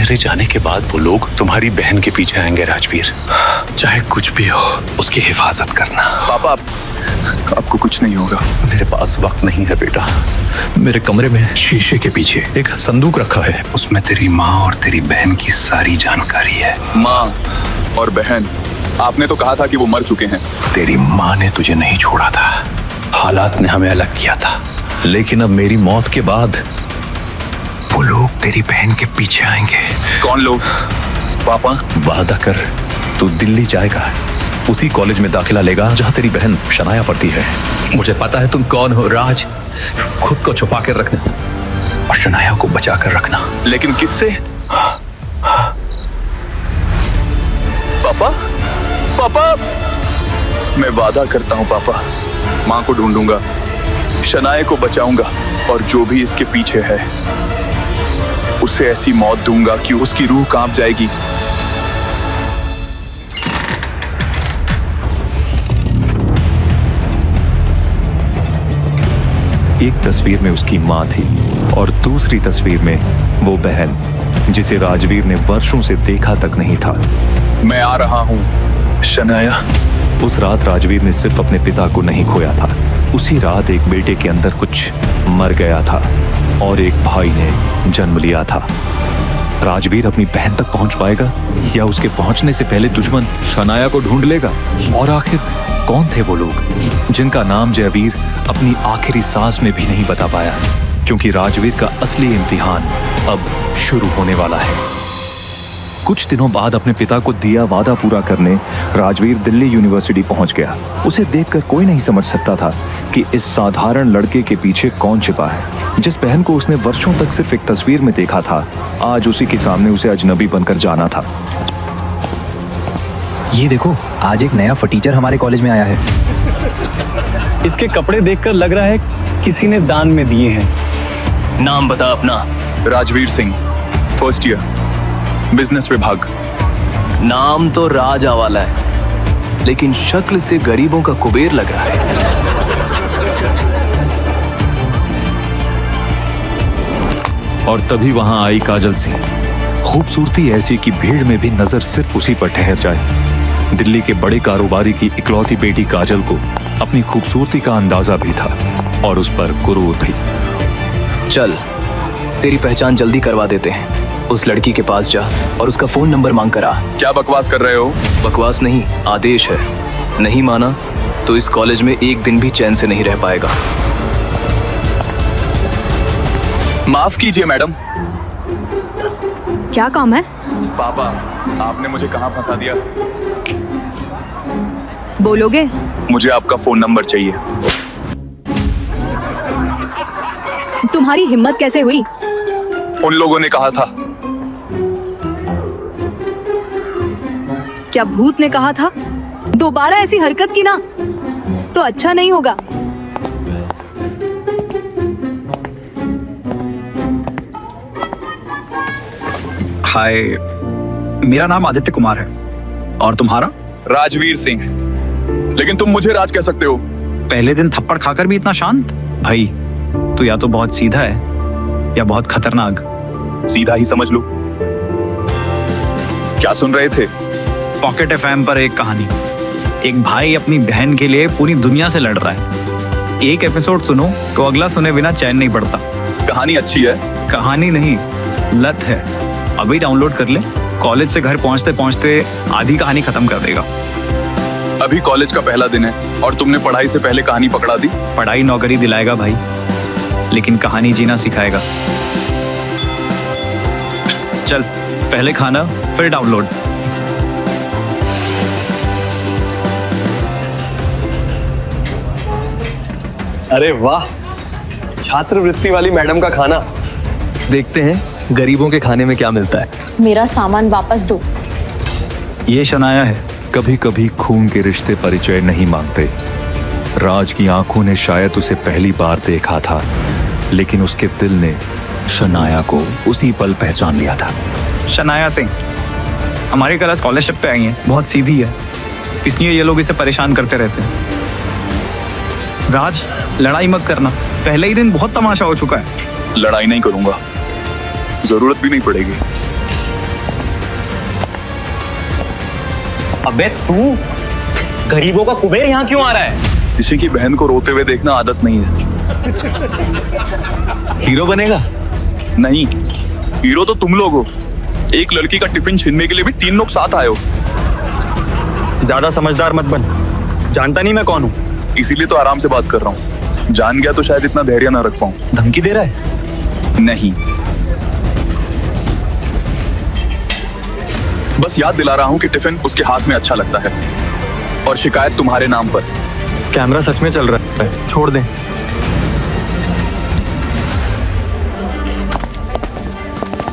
मेरे जाने के बाद वो लोग तुम्हारी बहन के पीछे आएंगे राजवीर। चाहे कुछ भी हो, उसकी हिफाजत करना। पापा, आपको कुछ नहीं होगा। मेरे पास वक्त नहीं है बेटा। मेरे कमरे में शीशे के पीछे एक संदूक रखा है, उसमें तेरी माँ और तेरी बहन की सारी जानकारी है। माँ और बहन, आपने तो कहा था कि वो मर चुके हैं। तेरी माँ ने तुझे नहीं छोड़ा था, हालात ने हमें अलग किया था, लेकिन अब मेरी मौत के बाद वो लोग तेरी बहन के पीछे आएंगे। कौन लोग? पापा, वादा कर, तू दिल्ली जाएगा, उसी कॉलेज में दाखिला लेगा जहां तेरी बहन शनाया पढ़ती है। मुझे पता है तुम कौन हो राज, खुद को छुपा कर रखना और शनाया को बचा कर रखना। लेकिन किससे? पापा, पापा, मैं वादा करता हूँ पापा, माँ को ढूंढूंगा, शनाया को बचाऊंगा और जो भी इसके पीछे है उसे ऐसी मौत दूंगा कि उसकी रूह कांप जाएगी। एक तस्वीर में उसकी माँ थी और दूसरी तस्वीर में वो बहन जिसे राजवीर ने वर्षों से देखा तक नहीं था। मैं आ रहा हूँ शनाया। उस रात राजवीर ने सिर्फ अपने पिता को नहीं खोया था, उसी रात एक बेटे के अंदर कुछ मर गया था और एक भाई ने जन्म लिया था। राजवीर अपनी बहन तक पहुंच पाएगा या उसके पहुंचने से पहले दुश्मन शनाया को ढूंढ लेगा? और आखिर कौन थे वो लोग जिनका नाम जयवीर अपनी आखिरी सांस में भी नहीं बता पाया? क्योंकि राजवीर का असली इम्तिहान अब शुरू होने वाला है। कुछ दिनों बाद अपने पिता को दिया वादा पूरा करने राजवीर दिल्ली यूनिवर्सिटी पहुंच गया। उसे देखकर कोई नहीं समझ सकता था कि इस साधारण लड़के के पीछे कौन छिपा है। जिस बहन को उसने वर्षों तक सिर्फ एक तस्वीर में देखा था, आज उसी के सामने उसे अजनबी बनकर जाना था। ये देखो, आज एक नया फटीचर हमारे कॉलेज में आया है। इसके कपड़े देखकर लग रहा है किसी ने दान में दिए हैं। नाम बता अपना। Rajveer Singh, first year, business विभाग। नाम तो राजा वाला है, लेकिन शक्ल से गरीबों का कुबेर लग रहा है। और तभी वहां आई काजल सिंह। खूबसूरती ऐसी कि भीड़ में भी नजर सिर्फ उसी पर ठहर जाए। दिल्ली के बड़े कारोबारी की इकलौती बेटी काजल को अपनी खूबसूरती का अंदाजा भी था और उस पर गुरूर भी। चल, तेरी पहचान जल्दी करवा देते हैं। उस लड़की के पास जा और उसका फोन नंबर मांग कर आ। क्या बकवास कर रहे हो? बकवास नहीं, आदेश है। नहीं माना तो इस कॉलेज में एक दिन भी चैन से नहीं रह पाएगा। माफ कीजिए मैडम। क्या काम है? पापा, आपने मुझे कहाँ फंसा दिया? बोलोगे? मुझे आपका फोन नंबर चाहिए। तुम्हारी हिम्मत कैसे हुई? उन लोगों ने कहा था। क्या भूत ने कहा था? दोबारा ऐसी हरकत की ना तो अच्छा नहीं होगा। हाय, मेरा नाम आदित्य कुमार है। और तुम्हारा? राजवीर सिंह। लेकिन तुम मुझे राज कह सकते हो। पहले दिन थप्पड़ खाकर भी इतना शांत? भाई, तू या तो बहुत सीधा है या बहुत खतरनाक। सीधा ही समझ लो। क्या सुन रहे थे? पॉकेट एफएम पर एक कहानी। एक भाई अपनी बहन के लिए पूरी दुनिया से लड़ रहा है। एक एपिसोड सुनो तो अगला सुने बिना चैन नहीं पड़ता। कहानी अच्छी है। कहानी नहीं, लत है। अभी डाउनलोड कर ले, कॉलेज से घर पहुंचते पहुंचते आधी कहानी खत्म कर देगा। अभी कॉलेज का पहला दिन है और तुमने पढ़ाई से पहले कहानी पकड़ा दी। पढ़ाई नौकरी दिलाएगा भाई, लेकिन कहानी जीना सिखाएगा। चल, पहले खाना फिर डाउनलोड। अरे वाह, छात्रवृत्ति वाली मैडम का खाना। देखते हैं गरीबों के खाने में क्या मिलता है। मेरा सामान वापस दो। ये शनाया है। कभी कभी खून के रिश्ते परिचय नहीं मांगते। राज की आंखों ने शायद उसे पहली बार देखा था, लेकिन उसके दिल ने शनाया को उसी पल पहचान लिया था। शनाया सिंह हमारी क्लास स्कॉलरशिप पे आई है। बहुत सीधी है, इसलिए ये लोग इसे परेशान करते रहते हैं। राज, लड़ाई मत करना, पहले ही दिन बहुत तमाशा हो चुका है। लड़ाई नहीं करूंगा, जरूरत भी नहीं पड़ेगी। अबे तू गरीबों का कुबेर यहाँ क्यों आ रहा है? किसी की बहन को रोते हुए देखना आदत नहीं है। हीरो बनेगा? नहीं, हीरो तो तुम लोग हो। एक लड़की का टिफिन छीनने के लिए भी 3 लोग साथ आए हो। ज्यादा समझदार मत बन, जानता नहीं मैं कौन हूँ। इसीलिए तो आराम से बात कर रहा हूँ। जान गया तो शायद इतना धैर्य ना रख पाऊं। धमकी दे रहा है? नहीं, बस याद दिला रहा हूँ कि टिफिन उसके हाथ में अच्छा लगता है और शिकायत तुम्हारे नाम पर। कैमरा सच में चल रहा है, छोड़ दें।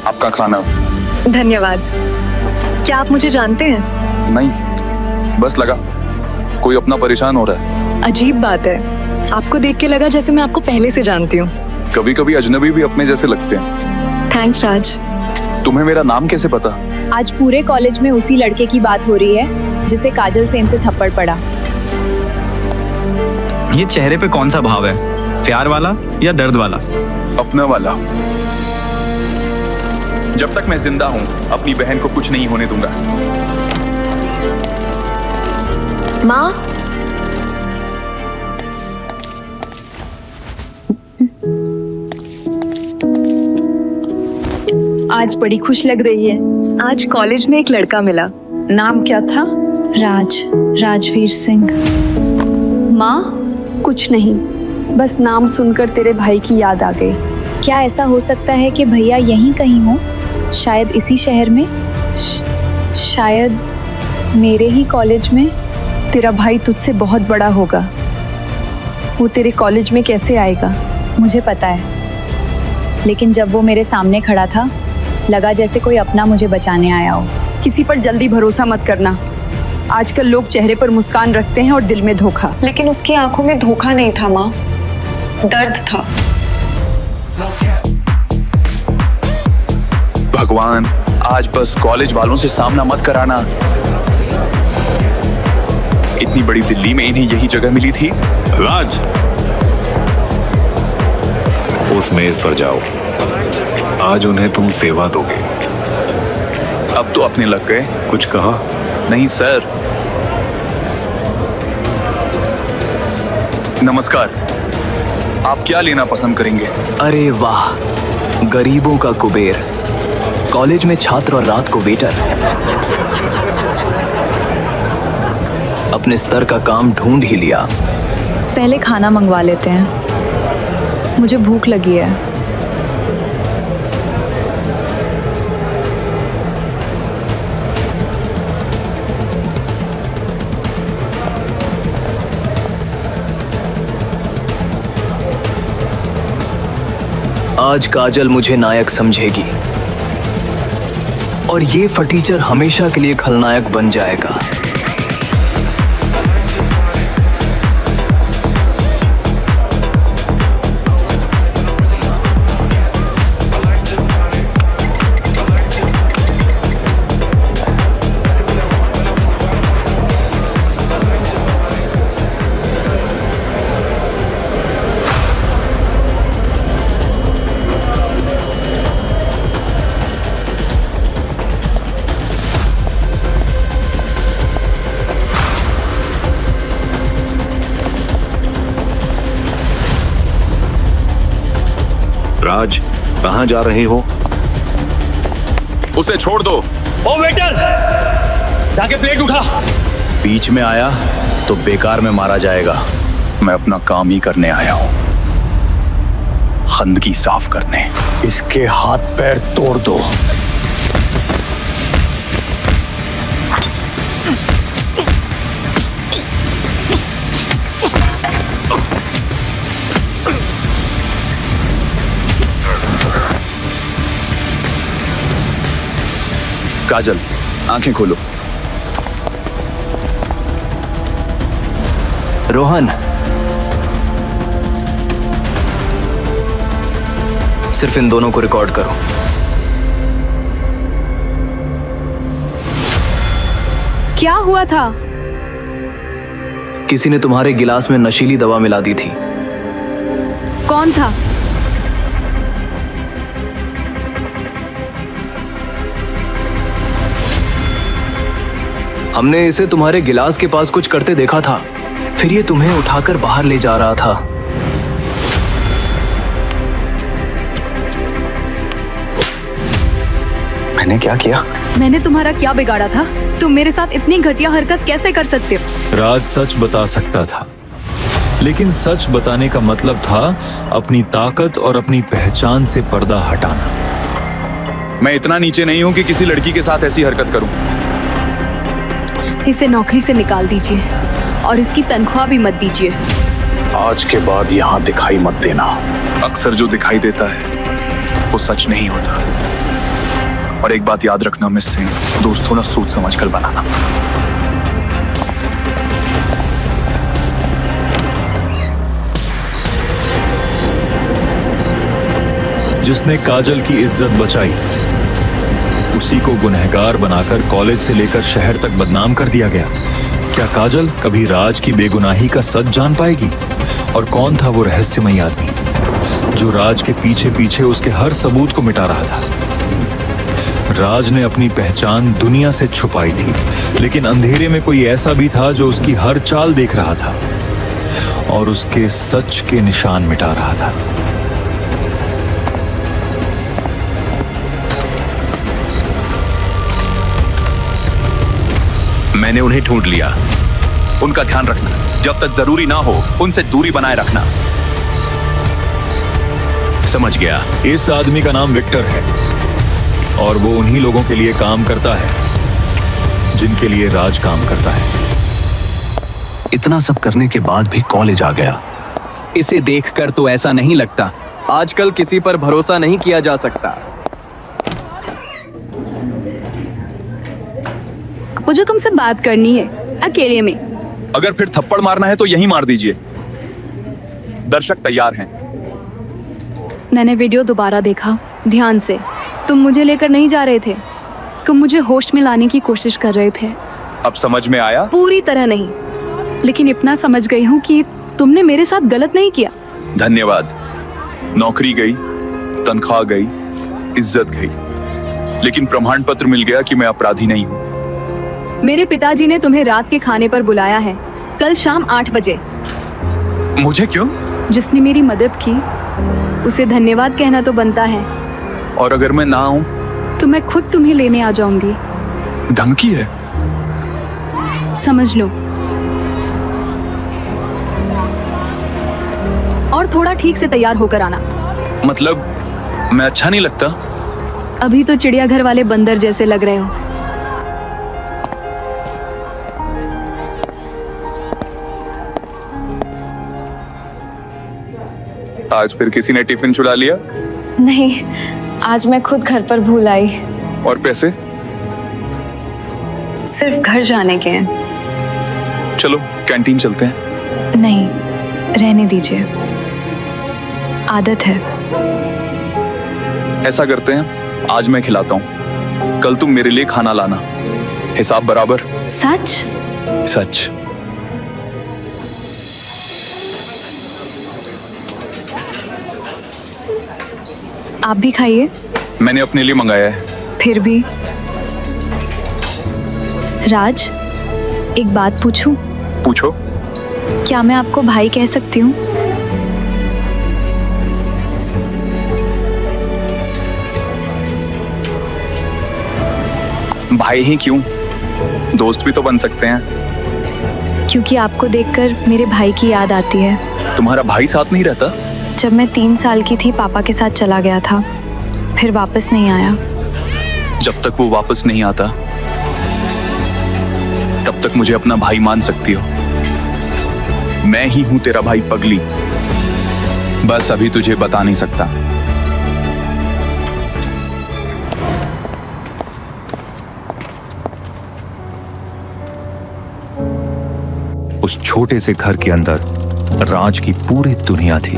आपका खाना। धन्यवाद। क्या आप मुझे जानते हैं? नहीं, बस लगा कोई अपना परेशान हो रहा है। अजीब बात है, आपको देख के लगा जैसे मैं आपको पहले से जानती हूँ। कभी कभी अजनबी भी अपने जैसे लगते हैं। थैंक्स राज। तुम्हें मेरा नाम कैसे पता? आज पूरे कॉलेज में उसी लड़के की बात हो रही है जिसे काजल सेन से थप्पड़ पड़ा। ये चेहरे पे कौन सा भाव है, प्यार वाला या दर्द वाला? अपना वाला। जब तक मैं जिंदा हूँ अपनी बहन को कुछ नहीं होने दूंगा। माँ, आज बड़ी खुश लग रही है। आज कॉलेज में एक लड़का मिला। नाम क्या था? राजवीर सिंह। माँ, कुछ नहीं, बस नाम सुनकर तेरे भाई की याद आ गई। क्या ऐसा हो सकता है कि भैया यहीं कहीं हो? शायद इसी शहर में, शायद मेरे ही कॉलेज में। तेरा भाई तुझसे बहुत बड़ा होगा, वो तेरे कॉलेज में कैसे आएगा? मुझे पता है, लेकिन जब वो मेरे सामने खड़ा था लगा जैसे कोई अपना मुझे बचाने आया हो। किसी पर जल्दी भरोसा मत करना। आजकल लोग चेहरे पर मुस्कान रखते हैं और दिल में धोखा। लेकिन उसकी आंखों में धोखा नहीं था माँ, दर्द था। भगवान, आज बस कॉलेज वालों से सामना मत कराना। इतनी बड़ी दिल्ली में इन्हें यही जगह मिली थी। राज, उस मेज पर जाओ। आज उन्हें तुम सेवा दोगे। अब तो अपने लग गए। कुछ कहा? नहीं सर। नमस्कार, आप क्या लेना पसंद करेंगे? अरे वाह, गरीबों का कुबेर, कॉलेज में छात्र और रात को वेटर। अपने स्तर का काम ढूंढ ही लिया। पहले खाना मंगवा लेते हैं, मुझे भूख लगी है। आज काजल मुझे नायक समझेगी और ये फटीचर हमेशा के लिए खलनायक बन जाएगा। राज, कहाँ जा रहे हो? उसे छोड़ दो। ओ वेटर, जाके प्लेट उठा। बीच में आया तो बेकार में मारा जाएगा। मैं अपना काम ही करने आया हूं, गंदगी साफ करने। इसके हाथ पैर तोड़ दो। काजल, आंखें खोलो। रोहन, सिर्फ इन दोनों को रिकॉर्ड करो। क्या हुआ था? किसी ने तुम्हारे गिलास में नशीली दवा मिला दी थी। कौन था? हमने इसे तुम्हारे गिलास के पास कुछ करते देखा था, फिर ये तुम्हें उठाकर बाहर ले जा रहा था। मैंने क्या किया? मैंने तुम्हारा क्या बिगाड़ा था? तुम मेरे साथ इतनी घटिया हरकत कैसे कर सकते हो? राज सच बता सकता था, लेकिन सच बताने का मतलब था अपनी ताकत और अपनी पहचान से पर्दा हटाना। मैं इतना नीचे नहीं हूं कि किसी लड़की के साथ ऐसी हरकत करूं। इसे नौकरी से निकाल दीजिए और इसकी तनख्वाह भी मत दीजिए। आज के बाद यहाँ दिखाई मत देना। अक्सर जो दिखाई देता है वो सच नहीं होता। और एक बात याद रखना मिस सिंह, दोस्त थोड़ा सोच समझ कर बनाना। जिसने काजल की इज्जत बचाई, उसी को गुनहगार बनाकर कॉलेज से लेकर शहर तक बदनाम कर दिया गया। क्या काजल कभी राज की बेगुनाही का सच जान पाएगी? और कौन था वो रहस्यमयी आदमी जो राज के पीछे पीछे उसके हर सबूत को मिटा रहा था? राज ने अपनी पहचान दुनिया से छुपाई थी, लेकिन अंधेरे में कोई ऐसा भी था जो उसकी हर चाल देख रहा था और उसके सच के निशान मिटा रहा था। मैंने उन्हें ढूंढ लिया। उनका ध्यान रखना, जब तक जरूरी ना हो उनसे दूरी बनाए रखना। समझ गया। इस आदमी का नाम विक्टर है और वो उन्हीं लोगों के लिए काम करता है जिनके लिए राज काम करता है। इतना सब करने के बाद भी कॉलेज आ गया। इसे देखकर तो ऐसा नहीं लगता। आजकल किसी पर भरोसा नहीं किया जा सकता। मुझे तुमसे बात करनी है, अकेले में। अगर फिर थप्पड़ मारना है तो यहीं मार दीजिए। दर्शक तैयार हैं। मैंने वीडियो दोबारा देखा ध्यान से। तुम मुझे लेकर नहीं जा रहे थे, तुम मुझे होश में लाने की कोशिश कर रहे थे। अब समझ में आया? पूरी तरह नहीं, लेकिन इतना समझ गई हूँ कि तुमने मेरे साथ गलत नहीं किया। धन्यवाद। नौकरी गई, तनख्वाह गई, इज्जत गई, लेकिन प्रमाण पत्र मिल गया कि मैं अपराधी नहीं हूँ। मेरे पिताजी ने तुम्हें रात के खाने पर बुलाया है, कल शाम 8 बजे। मुझे क्यों? जिसने मेरी मदद की उसे धन्यवाद कहना तो बनता है। और अगर मैं ना आऊं तो मैं खुद तुम्हें लेने आ जाऊंगी। धमकी है? समझ लो। और थोड़ा ठीक से तैयार होकर आना। मतलब मैं अच्छा नहीं लगता? अभी तो चिड़ियाघर वाले बंदर जैसे लग रहे हो। आज फिर किसी ने टिफिन चुरा लिया? नहीं, आज मैं खुद घर पर भूल आई। और पैसे? सिर्फ घर जाने के हैं। चलो कैंटीन चलते हैं। नहीं, रहने दीजिए, आदत है। ऐसा करते हैं, आज मैं खिलाता हूँ, कल तुम मेरे लिए खाना लाना। हिसाब बराबर? सच? सच। आप भी खाइए। मैंने अपने लिए मंगाया है। फिर भी। राज, एक बात पूछूं? पूछो। क्या मैं आपको भाई कह सकती हूँ? भाई ही क्यों, दोस्त भी तो बन सकते हैं। क्योंकि आपको देखकर मेरे भाई की याद आती है। तुम्हारा भाई साथ नहीं रहता? जब मैं 3 साल की थी पापा के साथ चला गया था, फिर वापस नहीं आया। जब तक वो वापस नहीं आता तब तक मुझे अपना भाई मान सकती हो। मैं ही हूं तेरा भाई पगली, बस अभी तुझे बता नहीं सकता। उस छोटे से घर के अंदर राज की पूरी दुनिया थी,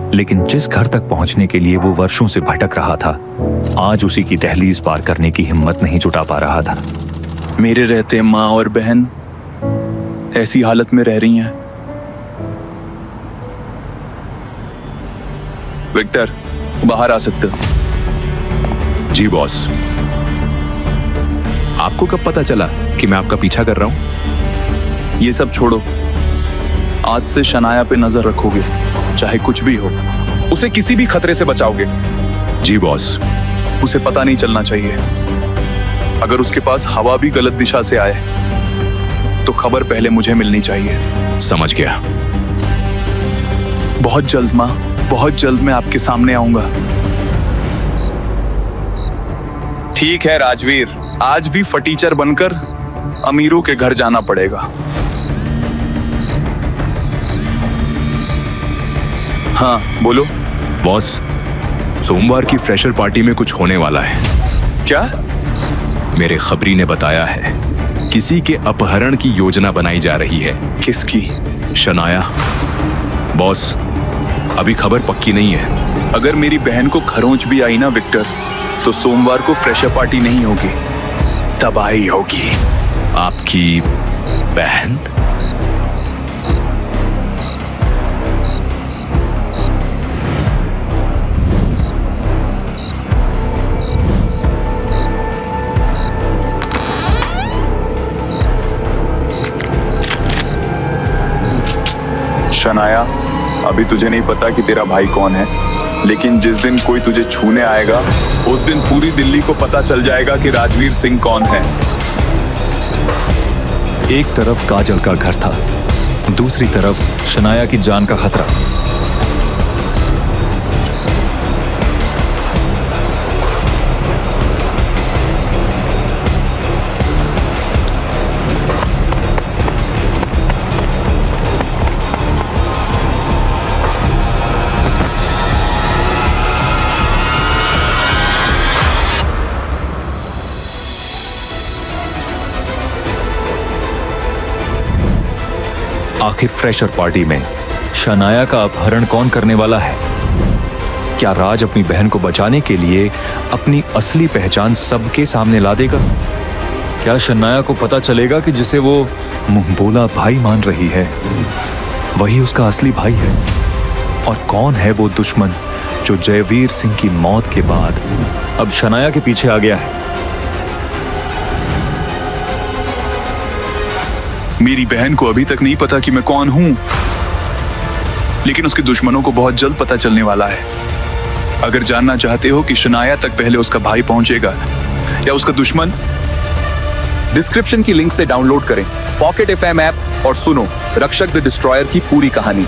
लेकिन जिस घर तक पहुंचने के लिए वो वर्षों से भटक रहा था, आज उसी की दहलीज पार करने की हिम्मत नहीं जुटा पा रहा था। मेरे रहते माँ और बहन ऐसी हालत में रह रही हैं। विक्टर, बाहर आ सकते हो? जी बॉस। आपको कब पता चला कि मैं आपका पीछा कर रहा हूं? ये सब छोड़ो, आज से शनाया पे नजर रखोगे, चाहे कुछ भी हो। उसे किसी भी खतरे से बचाओगे। जी बॉस। उसे पता नहीं चलना चाहिए। अगर उसके पास हवा भी गलत दिशा से आए तो खबर पहले मुझे मिलनी चाहिए। समझ गया। बहुत जल्द माँ, बहुत जल्द मैं आपके सामने आऊंगा। ठीक है राजवीर, आज भी फटीचर बनकर अमीरों के घर जाना पड़ेगा। हाँ बोलो। बॉस, सोमवार की फ्रेशर पार्टी में कुछ होने वाला है। क्या? मेरे खबरी ने बताया है किसी के अपहरण की योजना बनाई जा रही है। किसकी? शनाया। बॉस, अभी खबर पक्की नहीं है। अगर मेरी बहन को खरोंच भी आई ना विक्टर, तो सोमवार को फ्रेशर पार्टी नहीं होगी, तबाही होगी। आपकी बहन? शनाया, अभी तुझे नहीं पता कि तेरा भाई कौन है, लेकिन जिस दिन कोई तुझे छूने आएगा उस दिन पूरी दिल्ली को पता चल जाएगा कि राजवीर सिंह कौन है। एक तरफ काजल का घर था, दूसरी तरफ शनाया की जान का खतरा। आखिर फ्रेशर पार्टी में शनाया का अपहरण कौन करने वाला है? क्या राज अपनी बहन को बचाने के लिए अपनी असली पहचान सबके सामने ला देगा? क्या शनाया को पता चलेगा कि जिसे वो मुंह बोला भाई मान रही है वही उसका असली भाई है? और कौन है वो दुश्मन जो जयवीर सिंह की मौत के बाद अब शनाया के पीछे आ गया है? मेरी बहन को अभी तक नहीं पता कि मैं कौन हूं, लेकिन उसके दुश्मनों को बहुत जल्द पता चलने वाला है। अगर जानना चाहते हो कि शनाया तक पहले उसका भाई पहुंचेगा या उसका दुश्मन, डिस्क्रिप्शन की लिंक से डाउनलोड करें पॉकेट FM ऐप और सुनो रक्षक द डिस्ट्रॉयर की पूरी कहानी।